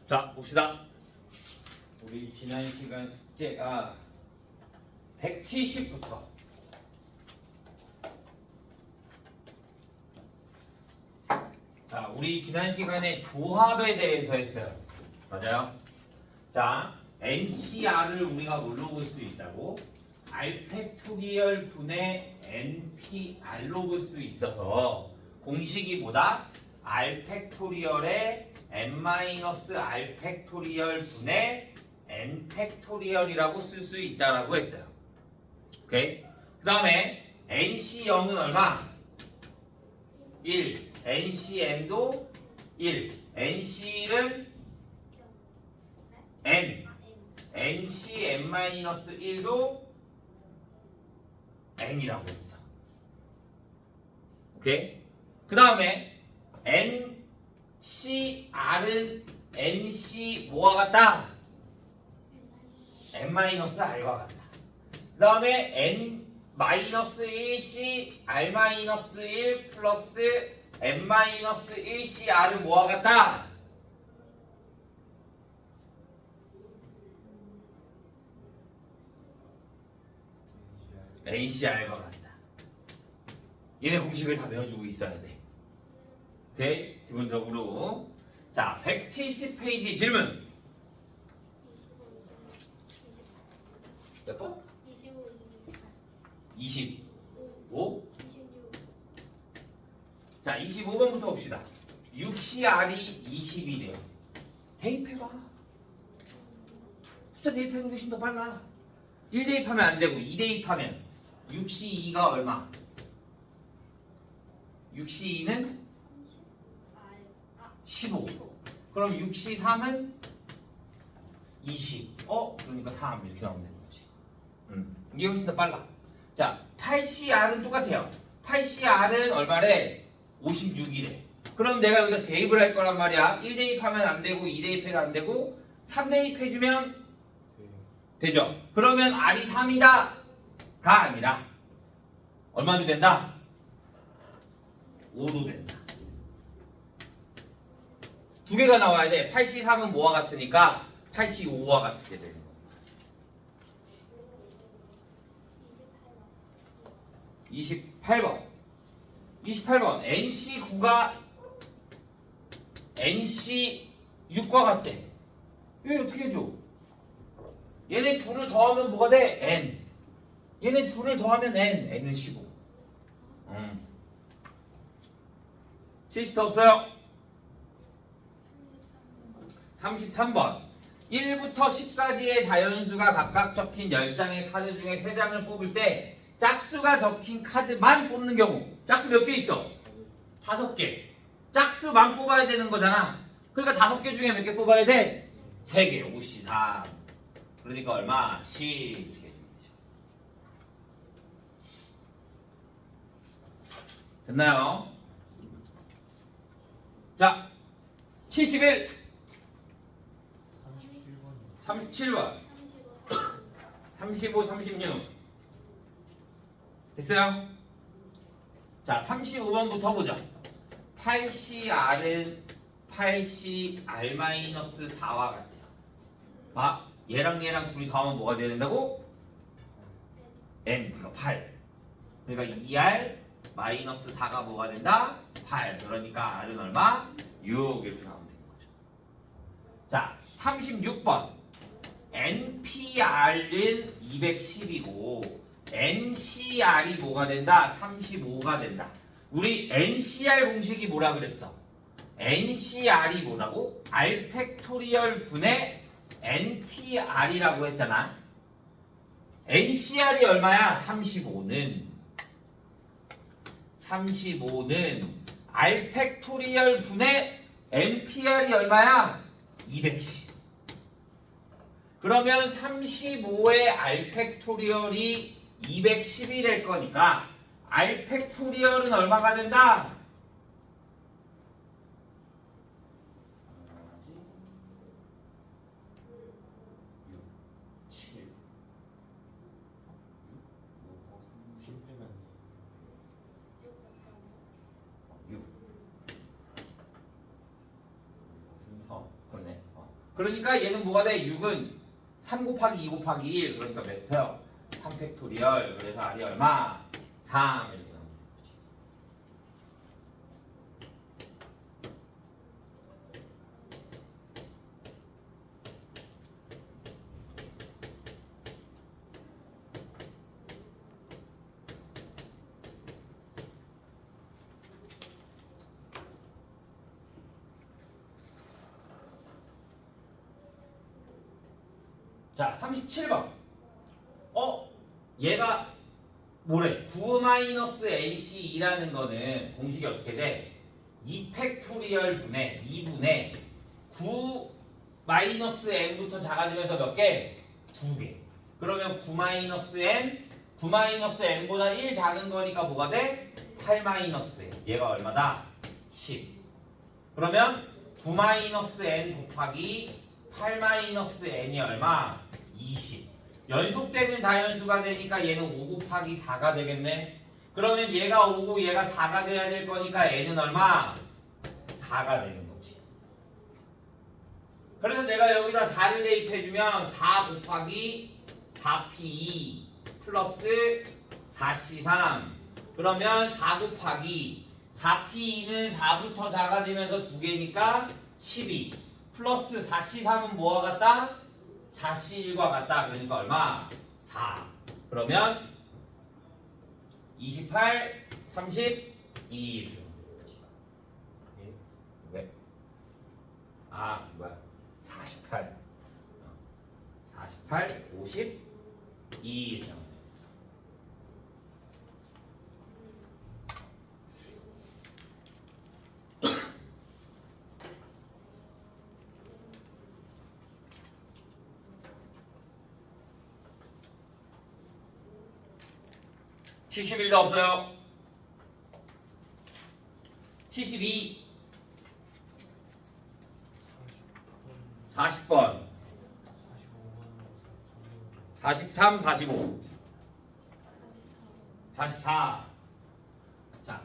자, 봅시다. 우리 지난 시간 숙제가 170부터 자, 우리 지난 시간에 조합에 대해서 했어요. 맞아요? 자, NCR을 우리가 뭘로 볼 수 있다고? R팩토리얼 분의 NPR로 볼 수 있어서 공식이 뭐다? R팩토리얼의 n-R 팩토리얼 분의 n팩토리얼이라고 쓸 수 있다라고 했어요. 오케이? 그 다음에 NC0은 얼마? 1. NCN도 1. NC1은 N. NCN-1도 N이라고 했어. 오케이? 그 다음에 NCR은 NC 뭐와 같다? N-R과 같다. 그 다음에 N-1C R-1 플러스 N-1CR은 뭐와 같다? NCR과 같다. 얘네 공식을 다 외워주고 있어야 돼. 오케이? 기본적으로. 자, 170페이지 질문. 몇 번? 25? 자, 25번부터 봅시다. 6CR이 20이래요. 대입해봐. 숫자 대입하는 게 훨씬 더 빨라. 1 대입하면 안 되고 2 대입하면 6C2가 얼마? 6C2는 15. 그럼 6C3은 20. 그러니까 3 이렇게 나오면 되는 거지. 이게 훨씬 더 빨라. 자, 8CR은 똑같아요. 8CR은 얼마래? 56이래. 그럼 내가 여기다 대입을 할 거란 말이야. 1 대입하면 안 되고 2 대입해도 안 되고 3 대입해주면 되죠. 그러면 R이 3이다 가 아니라 얼마도 된다? 5도 된다. 두 개가 나와야 돼. 8C3은 뭐와 같으니까 8C5와 같게 되는 거야. 28번. 28번. NC9가 NC6과 같대. 이거 어떻게 해줘? 얘네 둘을 더하면 뭐가 돼? N. 얘네 둘을 더하면 N. N은 15. 70도 없어요? 33번. 1부터 10까지의 자연수가 각각 적힌 10장의 카드 중에 3장을 뽑을 때 짝수가 적힌 카드만 뽑는 경우. 짝수 몇 개 있어? 5개. 짝수만 뽑아야 되는 거잖아. 그러니까 5개 중에 몇 개 뽑아야 돼? 3개. 5C3. 그러니까 얼마? 10 이렇게 해주겠죠. 됐나요? 자, 71 37번 35, 36 됐어요? 자, 35번부터 보자. 8CR은 8CR-4와 같대요. 얘랑 얘랑 둘이 더하면 뭐가 돼야 된다고? N, 그러니까 8. 그러니까 2R-4가 뭐가 된다? 8. 그러니까 R은 얼마? 6 이렇게 나오면 되는 거죠. 자, 36번. NPR은 210이고 NCR이 뭐가 된다? 35가 된다. 우리 NCR 공식이 뭐라 그랬어? NCR이 뭐라고? R팩토리얼 분의 NPR이라고 했잖아. NCR이 얼마야? 35는 R팩토리얼 분의 NPR이 얼마야? 210. 그러면 35의 R팩토리얼이 210이 될 거니까 R팩토리얼은 얼마가 된다? 6. 그러네. 그러니까 얘는 뭐가 돼? 6은 3 곱하기 2 곱하기 1 그러니까 몇 표요? 3팩토리얼 그래서 R이 얼마? 3 이렇게 나오는 거지. 자 37번 얘가 뭐래? 9-AC2라는 거는 공식이 어떻게 돼? 2팩토리얼 분의 2분의 9-n부터 작아지면서 몇 개? 2개. 그러면 9-n, 9-n보다 1 작은 거니까 뭐가 돼? 8-n. 얘가 얼마다? 10. 그러면 9-n 곱하기 8-n이 얼마? 20. 연속되는 자연수가 되니까 얘는 5 곱하기 4가 되겠네. 그러면 얘가 5고 얘가 4가 돼야 될 거니까 n은 얼마? 4가 되는 거지. 그래서 내가 여기다 4를 대입해주면 4 곱하기 4p2 플러스 4c3 그러면 4 곱하기 4p2는 4부터 작아지면서 2개니까 12 플러스 4c3은 뭐와 같다? 4c1과 같다. 그러니까 얼마? 4. 그러면 28, 32 이렇게 되는 거지. 왜? 아, 뭐야? 48. 48, 52 이렇게 나오네. 71도 없어요. 72 40번 43, 45 44 자,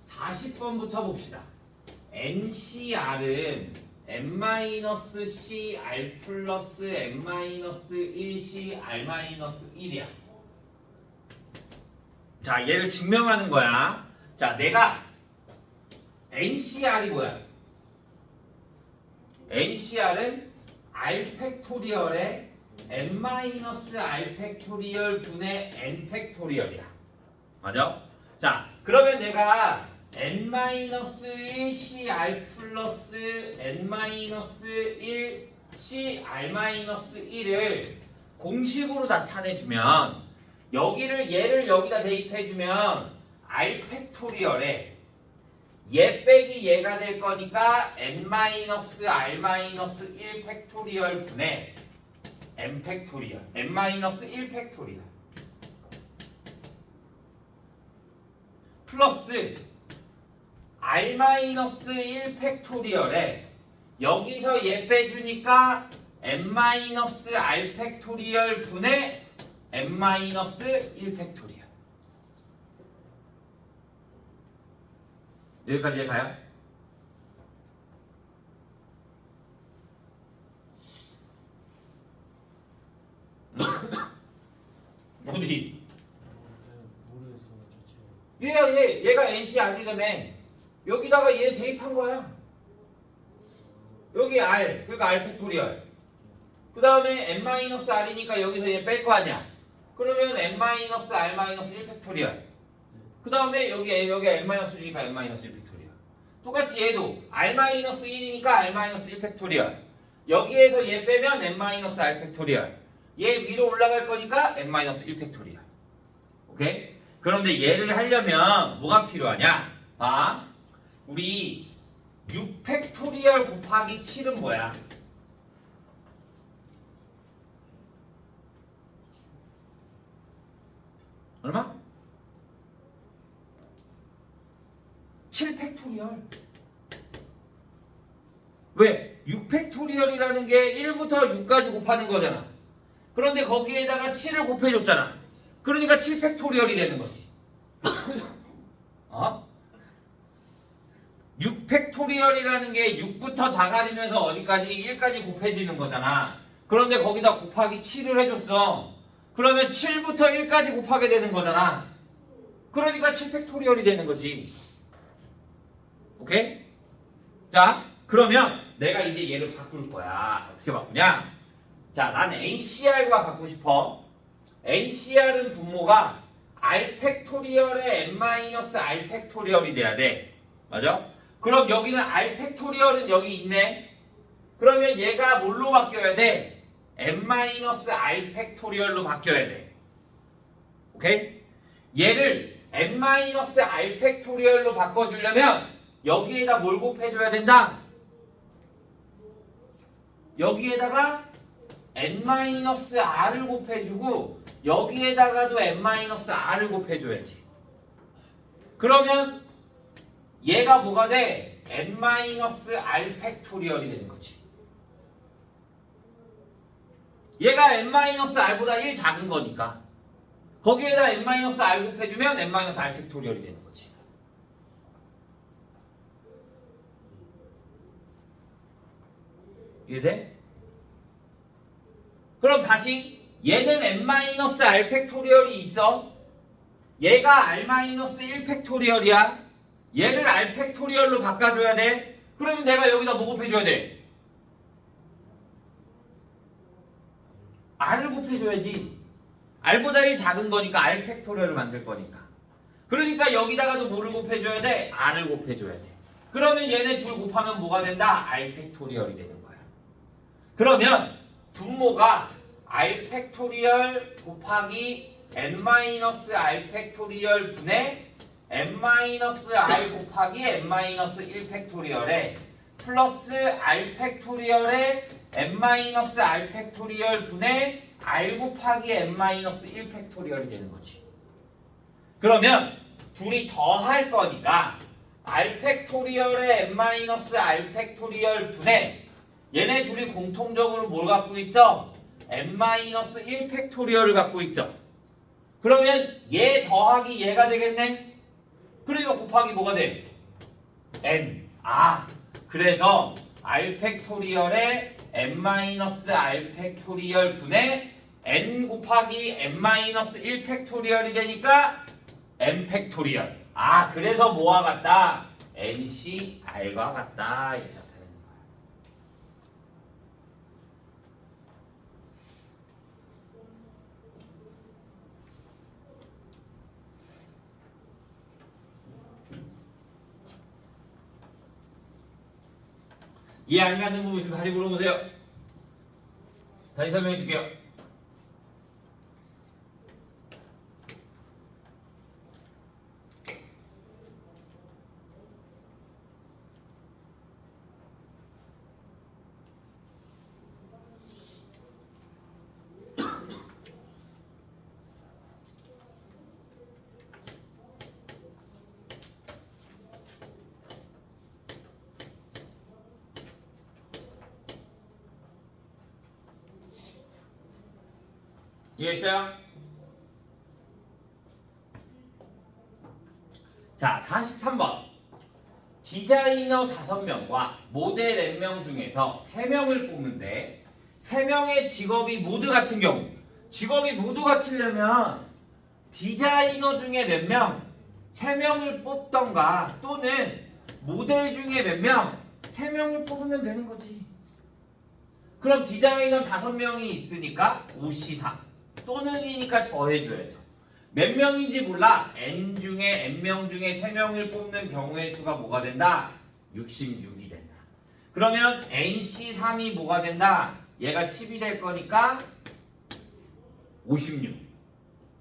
40번부터 봅시다. NCR은 n-CR 플러스 n-1CR-1이야. 자, 얘를 증명하는 거야. 자, 내가 NCR이 뭐야? NCR은 R 팩토리얼의 n-R 팩토리얼 분의 n 팩토리얼이야. 맞아? 자, 그러면 내가 n-1CR 플러스 n-1CR-1을 공식으로 나타내주면 얘를 여기다 대입해주면 R 팩토리얼에 얘 빼기 얘가 될 거니까 n-R-1 팩토리얼 분의 n 팩토리얼 n-1 팩토리얼 플러스 R-1 팩토리얼에 여기서 얘 빼주니까 n-R 팩토리얼 분의 n-1 팩토리얼. 여기까지 해봐요. 어디? 얘가 NC 아니라며. 여기다가 얘 대입한 거야. 여기 R, 그러니까 R 팩토리얼. 그 다음에 n-R이니까 여기서 얘 뺄 거 아니야. 그러면 n-R-1 팩토리얼. 그 다음에 여기 n-1이니까 n-1 팩토리얼. 똑같이 얘도 R-1이니까 R-1 팩토리얼. 여기에서 얘 빼면 n-R 팩토리얼. 얘 위로 올라갈 거니까 n-1 팩토리얼. 오케이? 그런데 얘를 하려면 뭐가 필요하냐? 아, 우리 6 팩토리얼 곱하기 7은 뭐야? 얼마? 7 팩토리얼. 왜? 6 팩토리얼이라는 게 1부터 6까지 곱하는 거잖아. 그런데 거기에다가 7을 곱해줬잖아. 그러니까 7 팩토리얼이 되는 거지. 어? 6팩토리얼이라는 게 6부터 작아지면서 어디까지 1까지 곱해지는 거잖아. 그런데 거기다 곱하기 7을 해줬어. 그러면 7부터 1까지 곱하게 되는 거잖아. 그러니까 7팩토리얼이 되는 거지. 오케이? 자, 그러면 내가 이제 얘를 바꿀 거야. 어떻게 바꾸냐? 자, 난 NCR과 바꾸고 싶어. NCR은 분모가 R 팩토리얼의 n-R 팩토리얼이 돼야 돼. 맞아? 그럼 여기는 R 팩토리얼은 여기 있네. 그러면 얘가 뭘로 바뀌어야 돼? n-R 팩토리얼로 바뀌어야 돼. 오케이? 얘를 n-R 팩토리얼로 바꿔주려면 여기에다 뭘 곱해줘야 된다? 여기에다가 n-r을 곱해주고 여기에다가도 n-r을 곱해줘야지. 그러면 얘가 뭐가 돼? n-r 팩토리얼이 되는 거지. 얘가 n-r보다 1 작은 거니까 거기에다 n-r 곱해주면 n-r 팩토리얼이 되는 거지. 이해돼? 그럼 다시 얘는 n-r 팩토리얼이 있어. 얘가 r-1 팩토리얼이야. 얘를 r 팩토리얼로 바꿔줘야 돼. 그러면 내가 여기다 뭐 곱해줘야 돼? r을 곱해줘야지. r보다 1 작은 거니까 r 팩토리얼을 만들 거니까. 그러니까 여기다가도 뭐를 곱해줘야 돼? r을 곱해줘야 돼. 그러면 얘네 둘 곱하면 뭐가 된다? r 팩토리얼이 되는 거야. 그러면 분모가 r 팩토리얼 곱하기 n-r 팩토리얼 분의 n-r 곱하기 n-1 팩토리얼에 플러스 r 팩토리얼에 n-r 팩토리얼 분의 r 곱하기 n-1 팩토리얼이 되는 거지. 그러면 둘이 더할 거니까 r 팩토리얼에 n-r 팩토리얼 분의 얘네 둘이 공통적으로 뭘 갖고 있어? n-1 팩토리얼을 갖고 있어. 그러면 얘 더하기 얘가 되겠네? 그러니까 곱하기 뭐가 돼? n. 그래서 r 팩토리얼에 n-r 팩토리얼 분의 n 곱하기 n-1 팩토리얼이 되니까 n 팩토리얼. 그래서 뭐와 같다? NCR과 같다. 이렇게 나타내는 거야. 이해 안 가는 부분 있으면 다시 물어보세요. 다시 설명해 줄게요. 이해했어요? 자, 43번. 디자이너 5명과 모델 n명 중에서 3명을 뽑는데 3명의 직업이 모두 같은 경우, 직업이 모두 같으려면 디자이너 중에 몇 명? 3명을 뽑던가 또는 모델 중에 몇 명? 3명을 뽑으면 되는 거지. 그럼 디자이너 5명이 있으니까 5C3 또는 이니까 더해줘야죠. 몇 명인지 몰라. n명 중에 3명을 뽑는 경우의 수가 뭐가 된다? 66이 된다. 그러면 nc3이 뭐가 된다? 얘가 10이 될 거니까 56.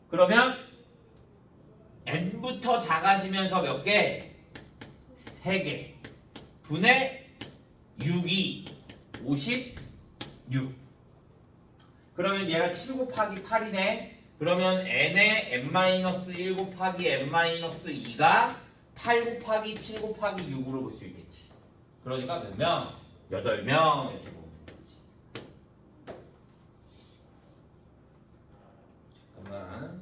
그러면 n부터 작아지면서 몇 개? 3개. 분의 6이 56. 그러면 얘가 7 곱하기 8이네. 그러면 n의 n-1 곱하기 n-2가 8 곱하기 7 곱하기 6으로 볼 수 있겠지. 그러니까 몇 명? 8명 이렇게 보면 되겠지. 잠깐만.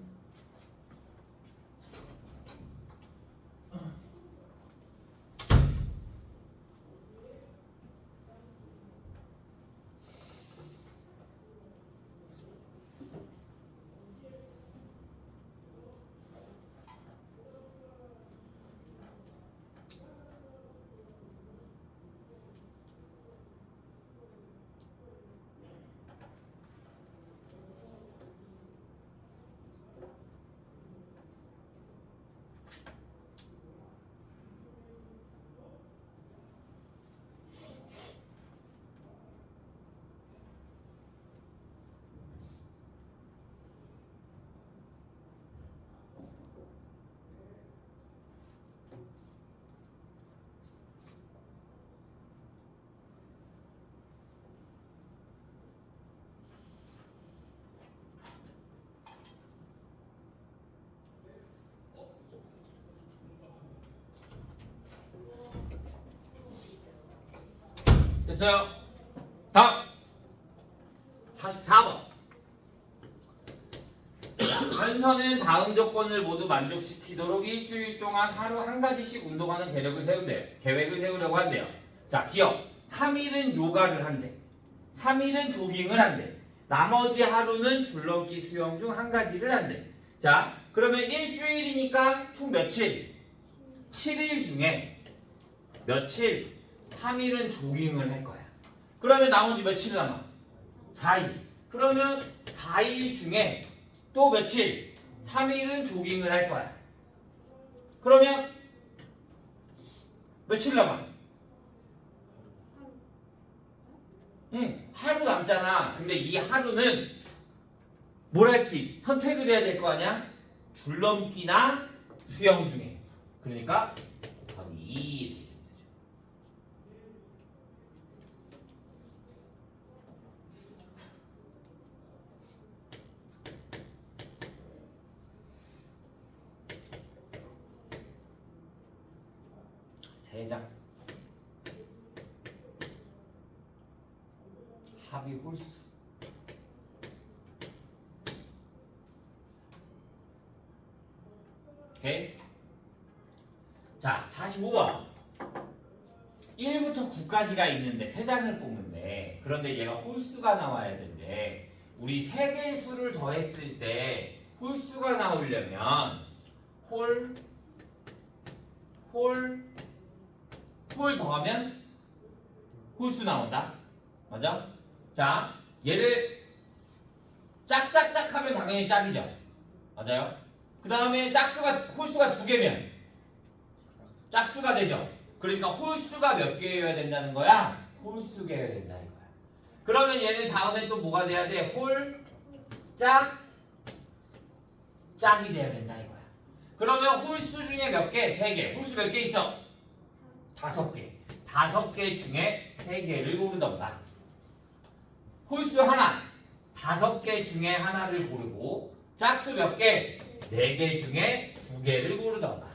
됐어요? 다음 44번. 현서는 다음 조건을 모두 만족시키도록 일주일 동안 하루 한 가지씩 운동하는 계획을 세운대요. 계획을 세우려고 한대요. 자, 기억. 3일은 요가를 한대. 3일은 조깅을 한대. 나머지 하루는 줄넘기 수영 중 한 가지를 한대. 자, 그러면 일주일이니까 총 며칠? 7일 중에 며칠? 3일은 조깅을 할 거야. 그러면 나머지 며칠 남아? 4일. 그러면 4일 중에 또 며칠? 3일은 조깅을 할 거야. 그러면 며칠 남아? 하루 남잖아. 근데 이 하루는 뭘 할지 선택을 해야 될 거 아니야? 줄넘기나 수영 중에. 그러니까 곱하기 2 이렇게 해주면 되죠. 세 장. 합이 홀수. 오케이? 자, 45번. 1부터 9까지가 있는데 3장을 뽑는데, 그런데 얘가 홀수가 나와야 되는데, 우리 3개의 수를 더했을 때 홀수가 나오려면 홀 더하면 홀수 나온다. 맞아? 자, 얘를 짝짝짝 하면 당연히 짝이죠. 맞아요? 그 다음에 홀수가 2개면 짝수가 되죠. 그러니까 홀수가 몇 개여야 된다는 거야? 홀수개여야 된다 이거야. 그러면 얘는 다음에 또 뭐가 돼야 돼? 짝이 돼야 된다 이거야. 그러면 홀수 중에 몇 개? 3개. 홀수 몇 개 있어? 5개. 5개 중에 3개를 고르던가. 홀수 하나. 5개 중에 하나를 고르고, 짝수 몇 개? 4개 중에 2개를 고르던가.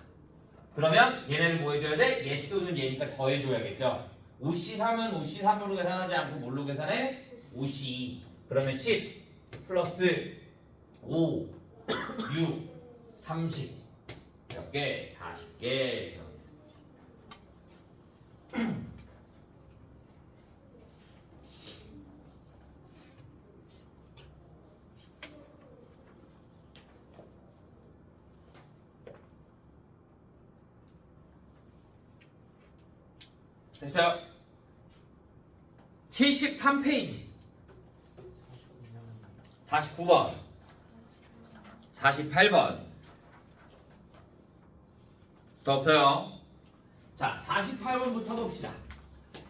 그러면 얘네를 뭐 해줘야 돼? 얘 또는 얘니까 더해줘야겠죠. 5C3은 5C3으로 계산하지 않고 뭘로 계산해? 5C2. 그러면 10 플러스 5, 6, 30. 몇 개? 40개. 이렇게 하면 되는 거지. 됐어요? 73페이지 49번 48번 더 없어요. 자, 48번부터 봅시다.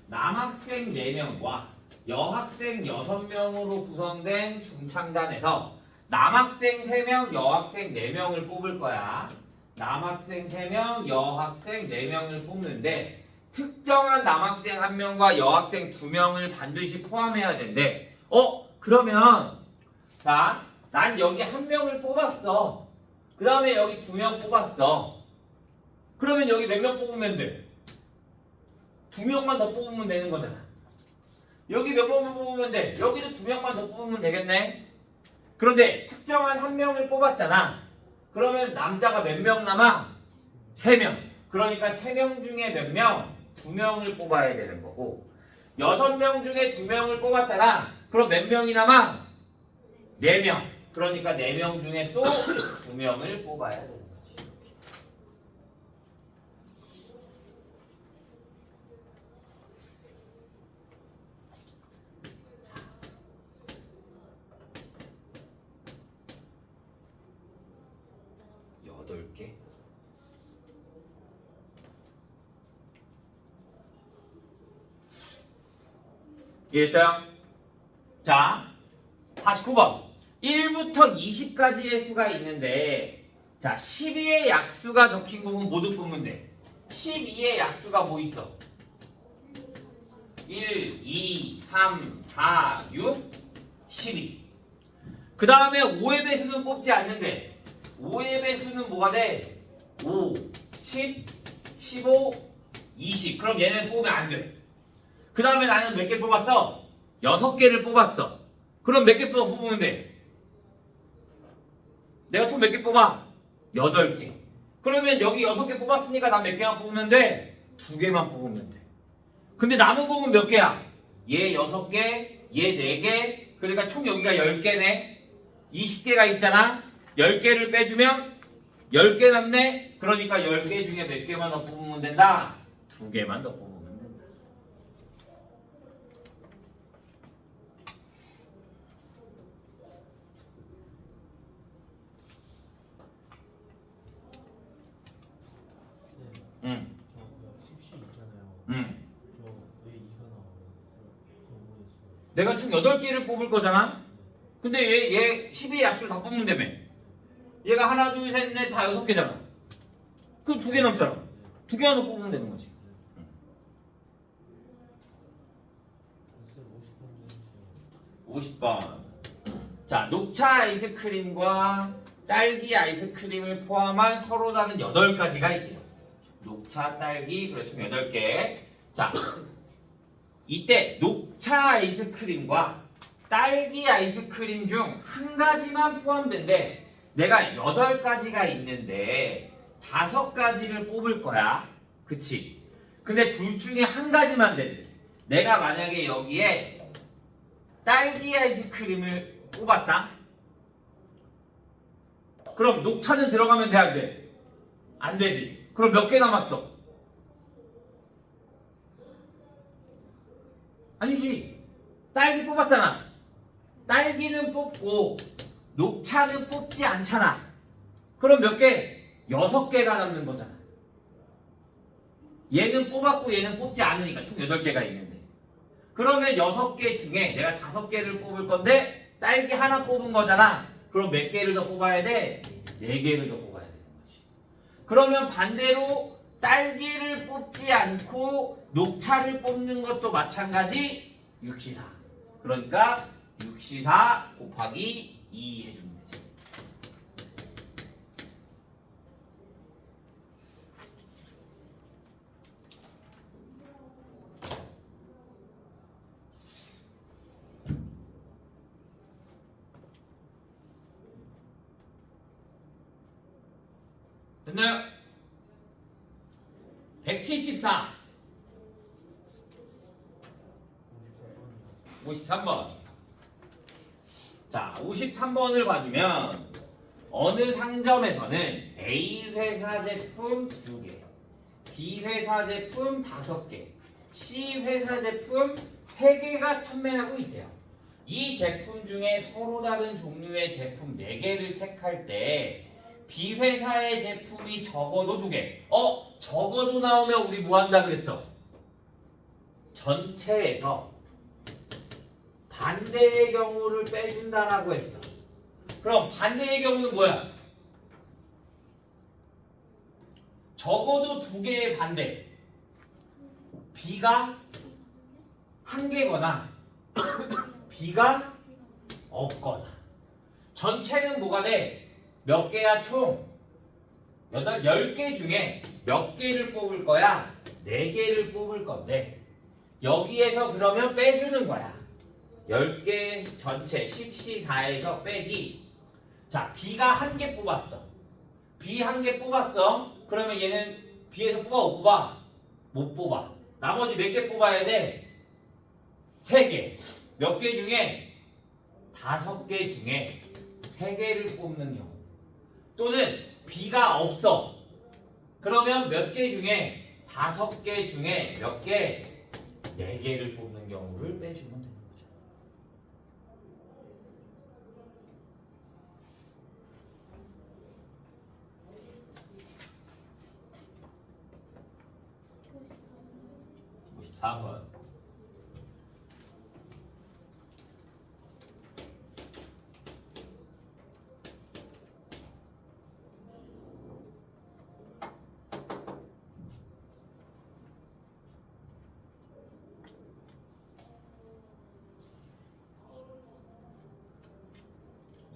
남학생 4명과 여학생 6명으로 구성된 중창단에서 남학생 3명, 여학생 4명을 뽑을 거야. 남학생 3명, 여학생 4명을 뽑는데 특정한 남학생 1명과 여학생 2명을 반드시 포함해야 된대. 그러면 자, 난 여기 1명을 뽑았어. 그 다음에 여기 2명 뽑았어. 그러면 여기 몇 명 뽑으면 돼? 2명만 더 뽑으면 되는 거잖아. 여기 몇 명만 뽑으면 돼? 여기도 2명만 더 뽑으면 되겠네. 그런데 특정한 1명을 뽑았잖아. 그러면 남자가 몇 명 남아? 3명. 그러니까 3명 중에 몇 명? 2명을 뽑아야 되는 거고, 6명 중에 2명을 뽑았잖아. 그럼 몇 명이 남아? 4명. 그러니까 4명 중에 또 2명을 뽑아야 되는 거지. 자, 8개. 이해했어요? 자, 49번. 1부터 20까지의 수가 있는데, 자, 12의 약수가 적힌 부분 모두 뽑으면 돼. 12의 약수가 뭐 있어? 1, 2, 3, 4, 6, 12. 그 다음에 5의 배수는 뽑지 않는데, 5의 배수는 뭐가 돼? 5, 10, 15, 20. 그럼 얘는 뽑으면 안 돼. 그 그 다음에 나는 몇 개 뽑았어? 6개를 뽑았어. 그럼 몇 개 뽑으면 돼? 내가 총 몇 개 뽑아? 8개. 그러면 여기 6개 뽑았으니까 난 몇 개만 뽑으면 돼? 2개만 뽑으면 돼. 근데 남은 공은 몇 개야? 얘 6개, 얘 4개, 그러니까 총 여기가 10개네. 20개가 있잖아. 10개를 빼주면 10개 남네. 그러니까 10개 중에 몇 개만 더 뽑으면 된다? 2개만 더 뽑으면 된다. 응. 저 십시 있잖아요. 응. 저 왜 이가 나와요? 그거 모르겠어요. 내가 총 8개를 뽑을 거잖아? 근데 얘 12의 약수를 다 뽑는다며. 얘가 하나, 둘, 셋, 넷 다 6개잖아. 그럼 2개 남잖아. 2개 하나 뽑으면 되는 거지. 선생님 50번 주세요. 50번. 자, 녹차 아이스크림과 딸기 아이스크림을 포함한 서로 다른 8가지가 있대요. 녹차, 딸기, 그래 총 8개. 자, 이때 녹차 아이스크림과 딸기 아이스크림 중 한 가지만 포함된대. 내가 8가지가 있는데 5가지를 뽑을 거야. 그치? 근데 둘 중에 한 가지만 된대. 내가 만약에 여기에 딸기 아이스크림을 뽑았다? 그럼 녹차는 들어가면 돼, 안 돼? 안 되지. 그럼 몇 개 남았어? 아니지. 딸기 뽑았잖아. 딸기는 뽑고 녹차는 뽑지 않잖아. 그럼 몇 개? 6개가 남는 거잖아. 얘는 뽑았고 얘는 뽑지 않으니까 총 8개가 있는데. 그러면 6개 중에 내가 5개를 뽑을 건데 딸기 하나 뽑은 거잖아. 그럼 몇 개를 더 뽑아야 돼? 4개를 더 뽑아야 되는 거지. 그러면 반대로 딸기를 뽑지 않고 녹차를 뽑는 것도 마찬가지 6시사. 그러니까 6시사 곱하기 2 해주면 되지. 됐나요? 174 53번. 자, 53번을 봐주면 어느 상점에서는 A 회사 제품 2개, B 회사 제품 5개, C 회사 제품 3개가 판매하고 있대요. 이 제품 중에 서로 다른 종류의 제품 4개를 택할 때 B 회사의 제품이 적어도 2개. 적어도 나오면 우리 뭐 한다 그랬어? 전체에서 반대의 경우를 빼준다라고 했어. 그럼 반대의 경우는 뭐야? 적어도 2개의 반대. B가 1개거나 B가 없거나. 전체는 뭐가 돼? 몇 개야 총? 10개 중에 몇 개를 뽑을 거야? 4개를 뽑을 건데 여기에서 그러면 빼주는 거야. 10개 전체 10C4에서 빼기. 자, B가 1개 뽑았어. B 1개 뽑았어. 그러면 얘는 B에서 뽑아 못 뽑아? 못 뽑아. 나머지 몇 개 뽑아야 돼? 3개. 몇 개 중에? 5개 중에 3개를 뽑는 경우. 또는 B가 없어. 그러면 몇 개 중에? 5개 중에 몇 개? 4개를 뽑는 경우를 빼주면 되는 거죠. 번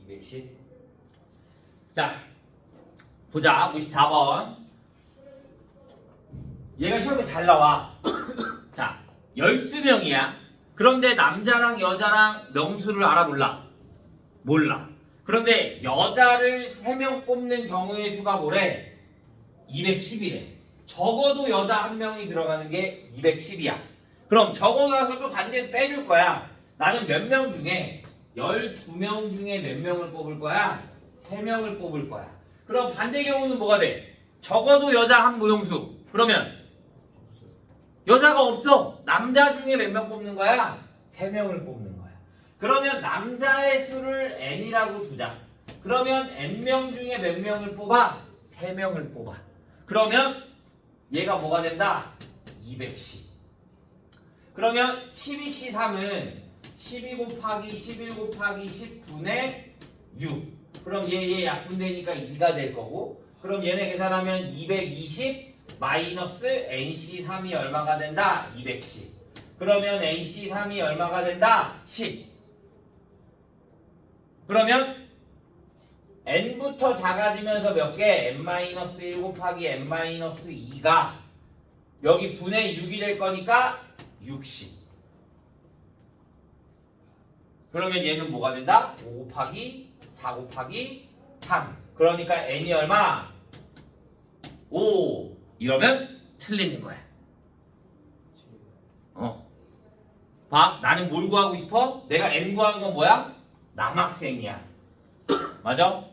210. 자, 보자. 54번. 얘가 시험에 잘 나와. 자, 12명이야. 그런데 남자랑 여자랑 명수를 알아 몰라? 몰라. 그런데 여자를 3명 뽑는 경우의 수가 뭐래? 210이래. 적어도 여자 1명이 들어가는 게 210이야. 그럼 적어 놔서 또 반대에서 빼줄 거야. 나는 몇 명 중에 12명 중에 몇 명을 뽑을 거야? 3명을 뽑을 거야. 그럼 반대 경우는 뭐가 돼? 적어도 여자 한 무용수. 그러면 여자가 없어. 남자 중에 몇 명 뽑는 거야? 3명을 뽑는 거야. 그러면 남자의 수를 n이라고 두자. 그러면 n명 중에 몇 명을 뽑아? 3명을 뽑아. 그러면 얘가 뭐가 된다? 210. 그러면 12C3은 12 곱하기 11 곱하기 10분의 6. 그럼 얘 약분되니까 2가 될 거고. 그럼 얘네 계산하면 220 마이너스 NC3이 얼마가 된다? 210. 그러면 NC3이 얼마가 된다? 10. 그러면 n부터 작아지면서 몇 개? n-1 곱하기 n-2가 여기 분의 6이 될 거니까 60. 그러면 얘는 뭐가 된다? 5 곱하기 4 곱하기 3. 그러니까 n이 얼마? 5. 이러면 틀리는 거야. 봐. 나는 뭘 구하고 싶어? 내가 n 구한 건 뭐야? 남학생이야. 맞아?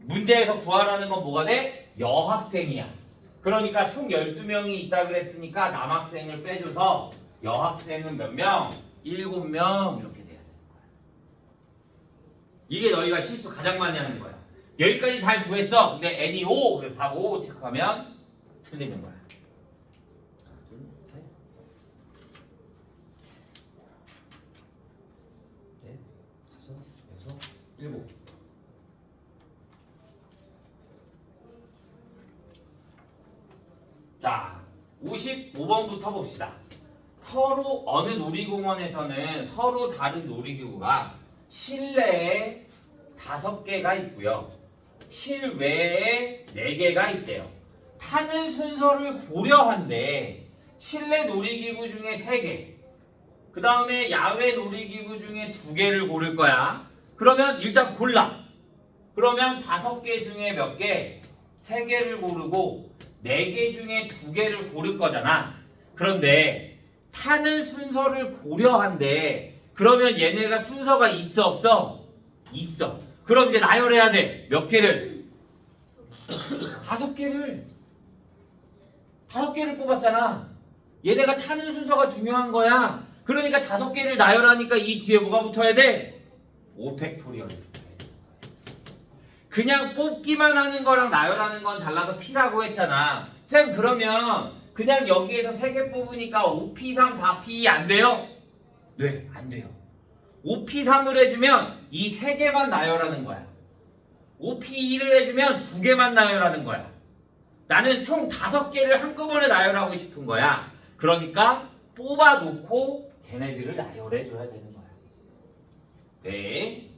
문제에서 구하라는 건 뭐가 돼? 여학생이야. 그러니까 총 12명이 있다 그랬으니까 남학생을 빼줘서 여학생은 몇 명? 7명 이렇게 돼야 되는 거야. 이게 너희가 실수 가장 많이 하는 거야. 여기까지 잘 구했어. 근데 n이 5. 그래서 답 5 체크하면 틀리는 거야. 하나, 둘, 셋, 넷, 다섯, 여섯, 일곱. 자, 55번부터 봅시다. 서로 어느 놀이공원에서는 서로 다른 놀이기구가 실내에 5개가 있고요. 실외에 4개가 있대요. 타는 순서를 고려한대. 실내 놀이기구 중에 3개. 그 다음에 야외 놀이기구 중에 2개를 고를 거야. 그러면 일단 골라. 그러면 5개 중에 몇 개? 3개를 고르고 4개 중에 2개를 고를 거잖아. 그런데 타는 순서를 고려한대. 그러면 얘네가 순서가 있어 없어? 있어. 그럼 이제 나열해야 돼. 몇 개를? 5개를. 5개를 뽑았잖아. 얘네가 타는 순서가 중요한 거야. 그러니까 5개를 나열하니까 이 뒤에 뭐가 붙어야 돼? 5팩토리얼이 붙어야 돼. 그냥 뽑기만 하는 거랑 나열하는 건 달라서 P라고 했잖아. 쌤 그러면 그냥 여기에서 3개 뽑으니까 5P3, 4P 안 돼요? 네, 안 돼요. 5P3을 해주면 이 3개만 나열하는 거야. 5P2를 해주면 2개만 나열하는 거야. 나는 총 5개를 한꺼번에 나열하고 싶은 거야. 그러니까 뽑아놓고 걔네들을 나열해줘야 되는 거야. 네.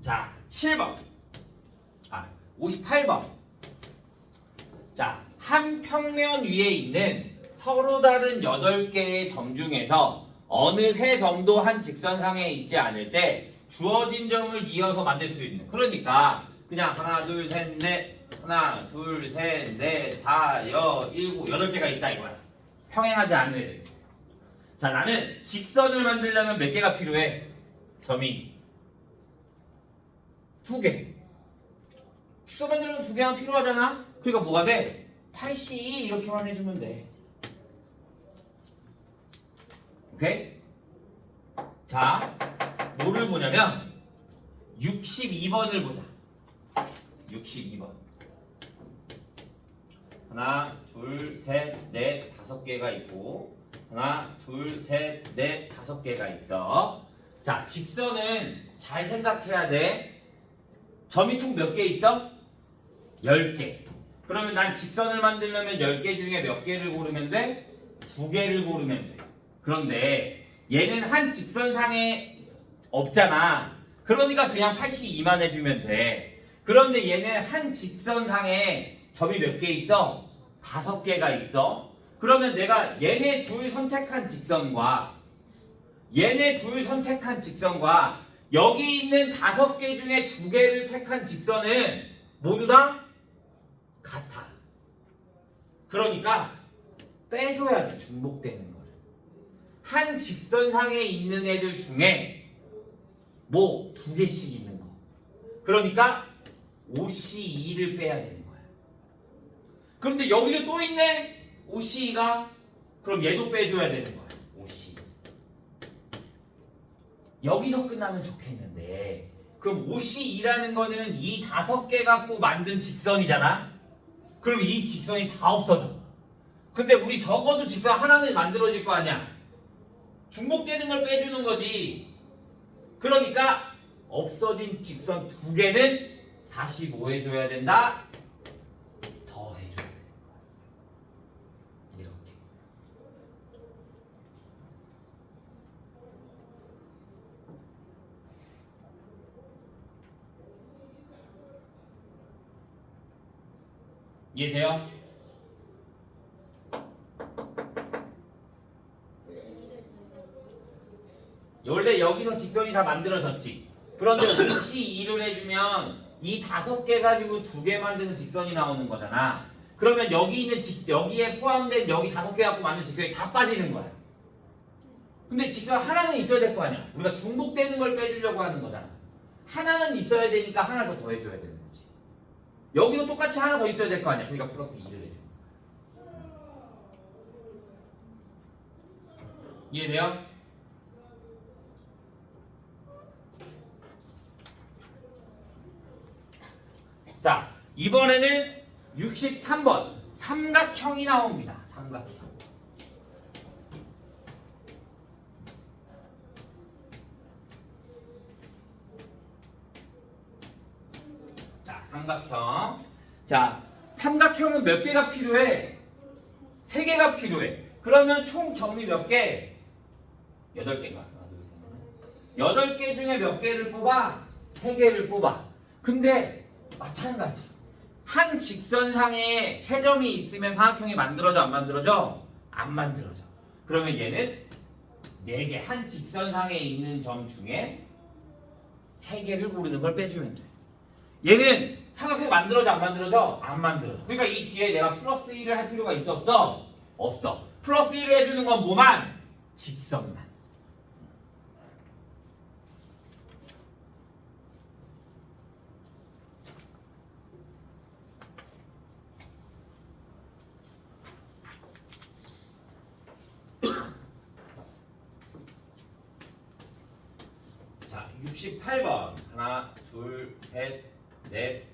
자, 7번. 58번. 자, 한 평면 위에 있는 서로 다른 8개의 점 중에서 어느 세 점도 한 직선상에 있지 않을 때 주어진 점을 이어서 만들 수 있는. 그러니까 그냥 하나, 둘, 셋, 넷, 하나, 둘, 셋, 넷, 다, 일곱, 8개가 있다 이거야. 평행하지 않는 애들. 자, 나는 직선을 만들려면 몇 개가 필요해? 점이 2개. 직선 만들려면 2개만 필요하잖아? 그러니까 뭐가 돼? 8C 이렇게만 해주면 돼. 오케이? 자, 뭐를 보냐면 62번을 보자. 62번. 하나, 둘, 셋, 넷, 5개가 있고 하나, 둘, 셋, 넷, 5개가 있어. 자, 직선은 잘 생각해야 돼. 점이 총 몇 개 있어? 10개. 그러면 난 직선을 만들려면 10개 중에 몇 개를 고르면 돼? 2개를 고르면 돼. 그런데 얘는 한 직선상에 없잖아. 그러니까 그냥 82만 해주면 돼. 그런데 얘는 한 직선상에 점이 몇 개 있어? 5개가 있어. 그러면 내가 얘네 둘 선택한 직선과 얘네 둘 선택한 직선과 여기 있는 5개 중에 2개를 택한 직선은 모두 다 같아. 그러니까 빼줘야 돼, 중복되는 거를. 한 직선상에 있는 애들 중에 뭐 2개씩 있는 거. 그러니까 OC2를 빼야 되는 거야. 그런데 여기도 또 있네? OC2가? 그럼 얘도 빼줘야 되는 거야. OC2. 여기서 끝나면 좋겠는데 그럼 OC2라는 거는 이 5개 갖고 만든 직선이잖아? 그럼 이 직선이 다 없어져. 근데 우리 적어도 직선 하나는 만들어질 거 아니야? 중복되는 걸 빼주는 거지. 그러니까 없어진 직선 2개는 다시 뭐 해줘야 된다? 더 해줘야 되는 거야. 이렇게. 이해돼요? 원래 여기서 직선이 다 만들어졌지. 그런데 OC2를 해주면 이 5개 가지고 2개 만드는 직선이 나오는 거잖아. 그러면 여기 있는 여기에 포함된 여기 5개 갖고 만든 직선이 다 빠지는 거야. 근데 직선 하나는 있어야 될 거 아니야. 우리가 중복되는 걸 빼주려고 하는 거잖아. 하나는 있어야 되니까 하나를 더 해줘야 되는 거지. 여기도 똑같이 하나 더 있어야 될 거 아니야. 그러니까 플러스 2를 해줘. 이해돼요? 자, 이번에는 63번 삼각형이 나옵니다. 삼각형. 자, 삼각형. 자, 삼각형은 몇 개가 필요해? 3개가 필요해. 그러면 총 점이 몇 개? 8개가. 하나, 둘, 셋, 넷. 8개 중에 몇 개를 뽑아? 3개를 뽑아. 근데 마찬가지. 한 직선상에 3점이 있으면 삼각형이 만들어져 안 만들어져? 안 만들어져. 그러면 얘는 4개. 한 직선상에 있는 점 중에 3개를 고르는 걸 빼주면 돼. 얘는 삼각형이 만들어져 안 만들어져? 안 만들어져. 그러니까 이 뒤에 내가 플러스 1을 할 필요가 있어 없어? 없어. 플러스 1을 해주는 건 뭐만? 직선만. 자, 68번. 하나, 둘, 셋, 넷,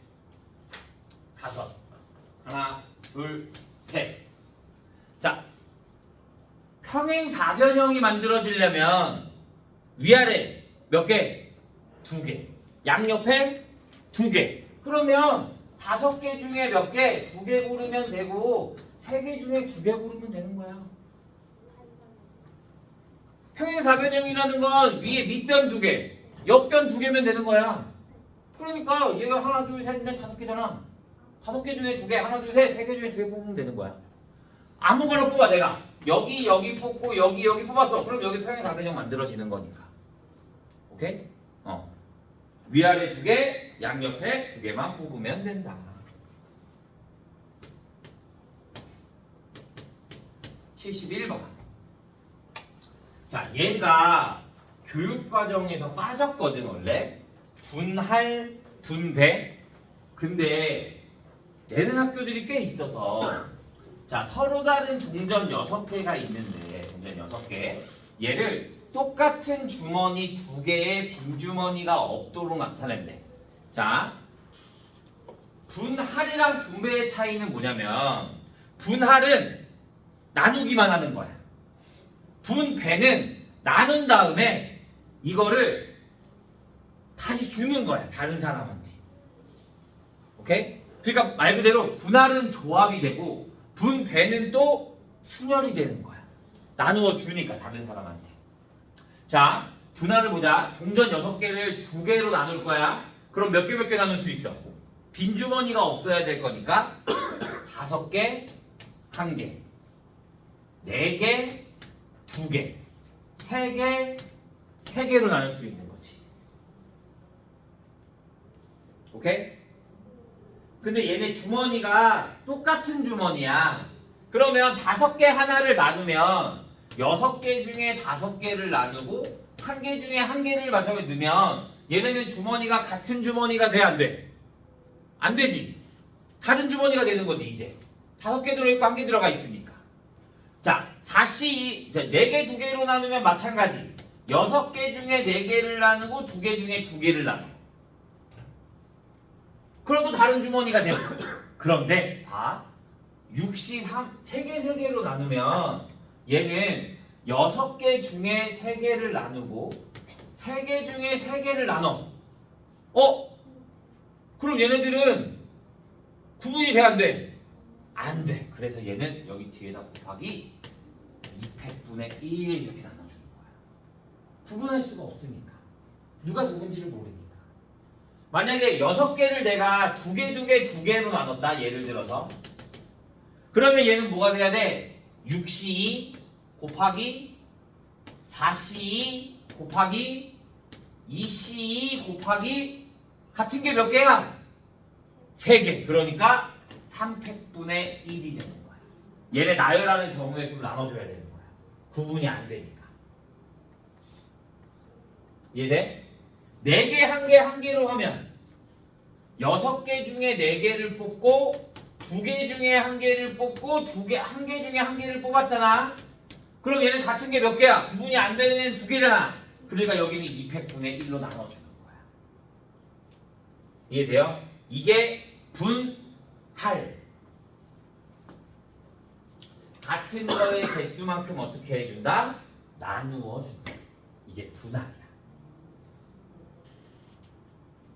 5. 하나, 둘, 셋. 자, 평행사변형이 만들어지려면 위아래 몇 개? 2개. 양옆에 2개. 그러면 5개 중에 몇 개? 2개 고르면 되고 3개 중에 2개 고르면 되는 거야. 평행사변형이라는 건 위에 밑변 2개, 옆변 2개면 되는 거야. 그러니까 얘가 하나, 둘, 셋, 넷, 5개잖아. 5개 중에 2개, 하나, 둘, 셋, 3개 중에 2개 뽑으면 되는 거야. 아무거나 뽑아 내가. 여기 뽑고 여기 뽑았어. 그럼 여기 평행사변형 만들어지는 거니까. 오케이? 위아래 2개, 양옆에 2개만 뽑으면 된다. 71번. 자, 얘가 교육과정에서 빠졌거든 원래. 분할, 분배. 근데 내는 학교들이 꽤 있어서 자, 서로 다른 동전 6개가 있는데 동전 6개 얘를 똑같은 주머니 2개의 빈 주머니가 없도록 나타낸대. 자, 분할이랑 분배의 차이는 뭐냐면 분할은 나누기만 하는 거야. 분배는 나눈 다음에 이거를 다시 주는 거야. 다른 사람한테. 오케이? 그러니까 말 그대로 분할은 조합이 되고 분배는 또 순혈이 되는 거야. 나누어 주니까 다른 사람한테. 자, 분할을 보자. 동전 6개를 2개로 나눌 거야. 그럼 몇 개 나눌 수 있어? 빈 주머니가 없어야 될 거니까 5개, 1개, 4개, 2개, 3개, 3개로 나눌 수 있는 거지. 오케이? 근데 얘네 주머니가 똑같은 주머니야. 그러면 5개 하나를 나누면 6개 중에 5개를 나누고 1개 중에 1개를 마찬가지로 넣으면 얘네는 주머니가 같은 주머니가 돼, 안 돼? 안 되지. 다른 주머니가 되는 거지 이제. 5개 들어있고 1개 들어가 있으니까. 자, 4C 4개 2개로 나누면 마찬가지. 6개 중에 4개를 나누고 2개 중에 2개를 나눠. 그럼 또 다른 주머니가 되고. 그런데 봐. 6C 3개 3개로 나누면 얘는 6개 중에 3개를 나누고 3개 중에 3개를 나눠. 그럼 얘네들은 구분이 돼, 안 돼? 안 돼. 그래서 얘는 여기 뒤에다 곱하기 200분의 1 이렇게 나눠주는 거야. 구분할 수가 없으니까. 누가 누군지를 모르니까. 만약에 6개를 내가 2개, 2개, 2개로 나눴다. 예를 들어서. 그러면 얘는 뭐가 돼야 돼? 6C2 곱하기 4C2 곱하기 2C2 곱하기 같은 게 몇 개야? 3개. 그러니까 300분의 1이 되는 거야. 얘네 나열하는 경우의 수로 나눠줘야 되는 거야. 구분이 안 되니까. 이해돼? 4개, 1개, 1개로 하면 6개 중에 4개를 뽑고 2개 중에 1개를 뽑고 1개 중에 1개를 뽑았잖아. 그럼 얘는 같은 게 몇 개야? 구분이 안 되는 애는 2개잖아. 그러니까 여기는 200분의 1로 나눠주는 거야. 이해돼요? 이게 분할. 같은 거의 개수만큼 어떻게 해준다? 나누어 준다. 이게 분할이야.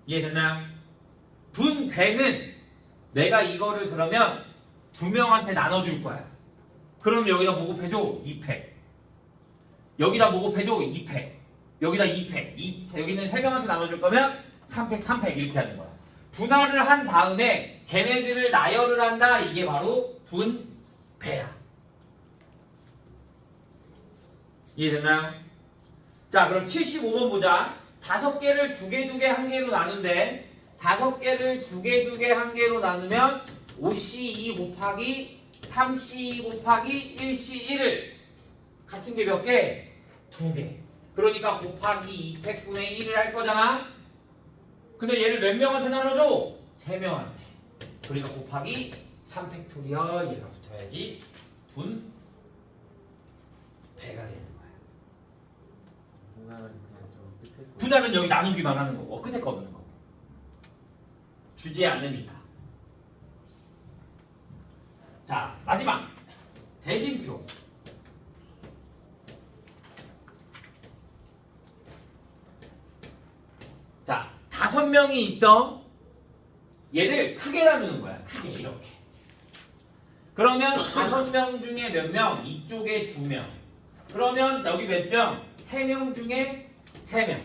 이해됐나요? 분배는 내가 이거를 그러면 2명한테 나눠줄 거야. 그럼 여기다 뭐 곱해줘? 2팩. 여기다 뭐 곱해줘? 2팩. 여기다 2팩. 여기는 3명한테 나눠줄 거면 3팩, 3팩 이렇게 하는 거야. 분할을 한 다음에 걔네들을 나열을 한다. 이게 바로 분배야. 이해됐나요? 자, 그럼 75번 보자. 5개를 2개, 2개, 1개로 나눈대. 5개를 2개, 2개, 1개로 나누면 5C2 곱하기 3C2 곱하기 1C1을 같은 게 몇 개? 2개. 그러니까 곱하기 200분의 1을 할 거잖아. 근데 얘를 몇 명한테 나눠줘? 3명한테. 그러니까 곱하기 3팩토리얼 얘가 붙어야지 분배가 되는 거야. 분할은 그냥 좀 끝에 거. 분할은 여기 나누기만 하는 거고 끝에 거 없는 거고. 주지 않으니까. 자, 마지막 대진표. 자, 5명이 있어. 얘를 크게 나누는 거야. 크게 이렇게. 그러면 5명 중에 몇 명? 이쪽에 2명. 그러면 여기 몇 명? 3명 중에 3명.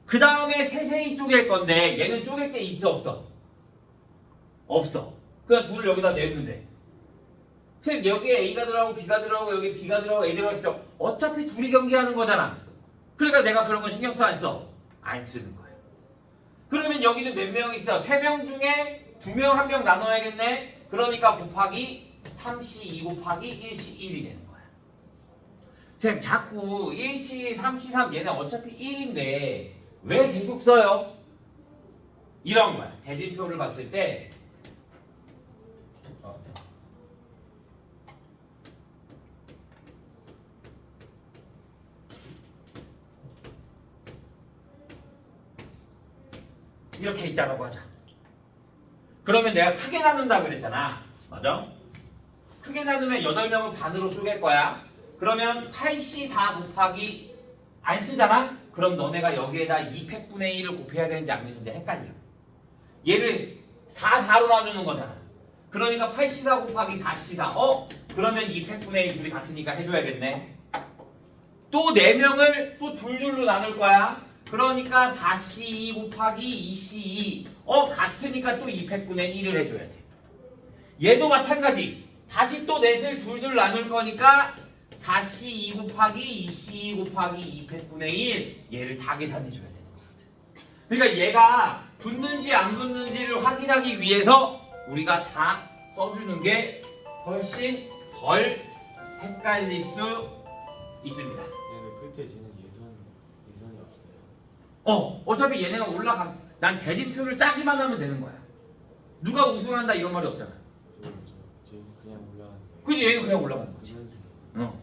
그 다음에 세세히 쪼갤 건데 얘는 쪼갤 게 있어 없어? 없어. 그냥 둘을 여기다 내면 돼. 즉 여기에 A가 들어가고 B가 들어가고 여기 B가 들어가고 A 들어가서 어차피 둘이 경기하는 거잖아. 그러니까 내가 그런 거 신경 써 안 써? 안 쓰는 거야. 그러면 여기는 몇 명 있어? 3명 중에 2명 1명 나눠야겠네. 그러니까 곱하기 3C2 곱하기 1C1이 되는 거야. 쌤 자꾸 1C, 3C, 3 얘는 어차피 1인데 왜 계속 써요? 이런 거야. 대진표를 봤을 때 이렇게 있다라고 하자. 그러면 내가 크게 나눈다 그랬잖아. 맞아? 크게 나누면 8명을 반으로 쪼갤 거야. 그러면 8C4 곱하기 안 쓰잖아? 그럼 너네가 여기에다 200분의 1을 곱해야 되는지 안 되는지 헷갈려. 얘를 4, 4로 나누는 거잖아. 그러니까 8C4 곱하기 4C4. 그러면 200분의 1 둘이 같으니까 해줘야겠네. 또 4명을 또 둘둘로 나눌 거야. 그러니까 4C2 곱하기 2C2 같으니까 또 200분의 1을 해줘야 돼. 얘도 마찬가지. 다시 또 넷을 둘둘 나눌 거니까 4C 2 곱하기 2C 곱하기 200분의 1 얘를 다 계산해줘야 되는 것 같아. 그러니까 얘가 붙는지 안 붙는지를 확인하기 위해서 우리가 다 써주는 게 훨씬 덜 헷갈릴 수 있습니다. 얘는 끝에 지는 예선이 없어요. 어차피 얘네가 난 대진표를 짜기만 하면 되는 거야. 누가 우승한다 이런 말이 없잖아. 지금 그냥 올라가는 거예요. 그지? 얘는 그냥 올라가는 거지. 그런 식으로. 어.